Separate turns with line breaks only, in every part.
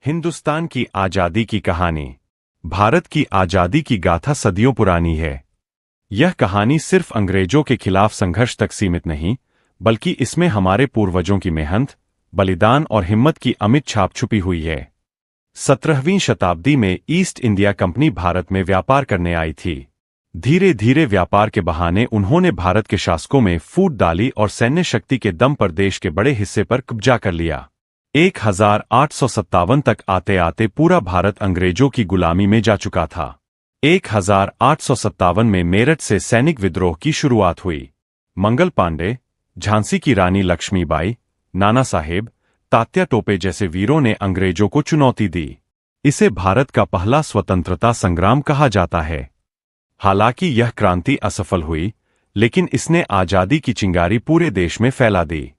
हिंदुस्तान की आजादी की कहानी। भारत की आजादी की गाथा सदियों पुरानी है। यह कहानी सिर्फ अंग्रेजों के खिलाफ संघर्ष तक सीमित नहीं, बल्कि इसमें हमारे पूर्वजों की मेहनत, बलिदान और हिम्मत की अमिट छाप छुपी हुई है। 17वीं शताब्दी में ईस्ट इंडिया कंपनी भारत में व्यापार करने आई थी। धीरे धीरे व्यापार के बहाने उन्होंने भारत के शासकों में फूट डाली और सैन्य शक्ति के दम पर देश के बड़े हिस्से पर कब्जा कर लिया। 1857 तक आते आते पूरा भारत अंग्रेजों की गुलामी में जा चुका था। 1857 में मेरठ से सैनिक विद्रोह की शुरुआत हुई। मंगल पांडे, झांसी की रानी लक्ष्मीबाई, नाना साहेब, तात्या टोपे जैसे वीरों ने अंग्रेजों को चुनौती दी। इसे भारत का पहला स्वतंत्रता संग्राम कहा जाता है। हालांकि यह क्रांति असफल हुई, लेकिन इसने आजादी की चिंगारी पूरे देश में फैला दी।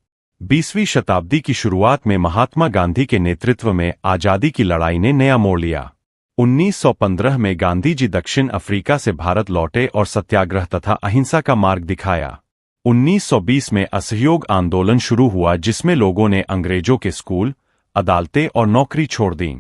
20वीं शताब्दी की शुरुआत में महात्मा गांधी के नेतृत्व में आजादी की लड़ाई ने नया मोड़ लिया। 1915 में गांधी जी दक्षिण अफ्रीका से भारत लौटे और सत्याग्रह तथा अहिंसा का मार्ग दिखाया। 1920 में असहयोग आंदोलन शुरू हुआ, जिसमें लोगों ने अंग्रेजों के स्कूल, अदालतें और नौकरी छोड़ दी।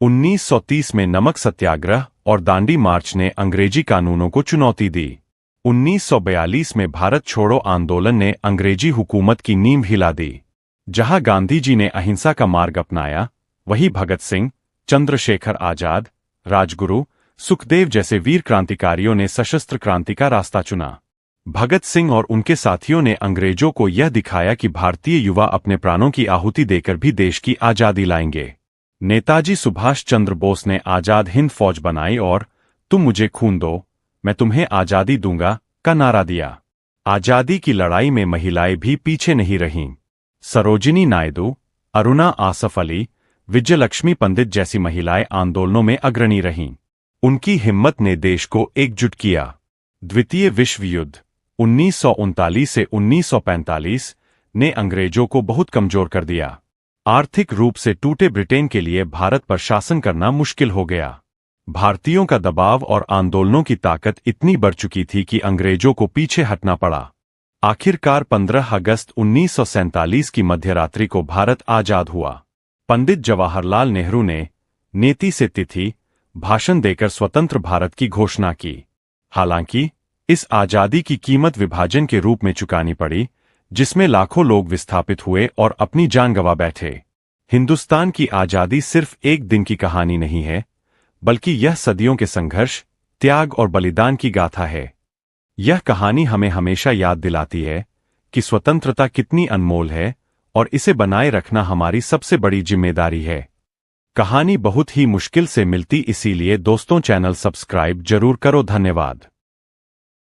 1930 में नमक सत्याग्रह और दांडी मार्च ने अंग्रेजी कानूनों को चुनौती दी। 1942 में भारत छोड़ो आंदोलन ने अंग्रेजी हुकूमत की नींव हिला दी। जहां गांधी जी ने अहिंसा का मार्ग अपनाया, वहीं भगत सिंह, चंद्रशेखर आजाद, राजगुरु, सुखदेव जैसे वीर क्रांतिकारियों ने सशस्त्र क्रांति का रास्ता चुना। भगत सिंह और उनके साथियों ने अंग्रेजों को यह दिखाया कि भारतीय युवा अपने प्राणों की आहुति देकर भी देश की आजादी लाएंगे। नेताजी सुभाष चंद्र बोस ने आजाद हिंद फौज बनाई और तुम मुझे खून दो, मैं तुम्हें आजादी दूंगा का नारा दिया। आजादी की लड़ाई में महिलाएं भी पीछे नहीं रहीं। सरोजिनी नायडू, अरुणा आसफ अली, विजयलक्ष्मी पंडित जैसी महिलाएं आंदोलनों में अग्रणी रहीं। उनकी हिम्मत ने देश को एकजुट किया। द्वितीय विश्व युद्ध 1939 से 1945 ने अंग्रेजों को बहुत कमजोर कर दिया। आर्थिक रूप से टूटे ब्रिटेन के लिए भारत पर शासन करना मुश्किल हो गया। भारतीयों का दबाव और आंदोलनों की ताकत इतनी बढ़ चुकी थी कि अंग्रेजों को पीछे हटना पड़ा। आखिरकार 15 अगस्त 1947 की मध्यरात्रि को भारत आजाद हुआ। पंडित जवाहरलाल नेहरू ने नेति से तिथि भाषण देकर स्वतंत्र भारत की घोषणा की। हालांकि इस आजादी की कीमत विभाजन के रूप में चुकानी पड़ी, जिसमें लाखों लोग विस्थापित हुए और अपनी जान गंवा बैठे। हिंदुस्तान की आजादी सिर्फ एक दिन की कहानी नहीं है, बल्कि यह सदियों के संघर्ष, त्याग और बलिदान की गाथा है। यह कहानी हमें हमेशा याद दिलाती है कि स्वतंत्रता कितनी अनमोल है और इसे बनाए रखना हमारी सबसे बड़ी जिम्मेदारी है। कहानी बहुत ही मुश्किल से मिलती, इसीलिए दोस्तों चैनल सब्सक्राइब जरूर करो। धन्यवाद।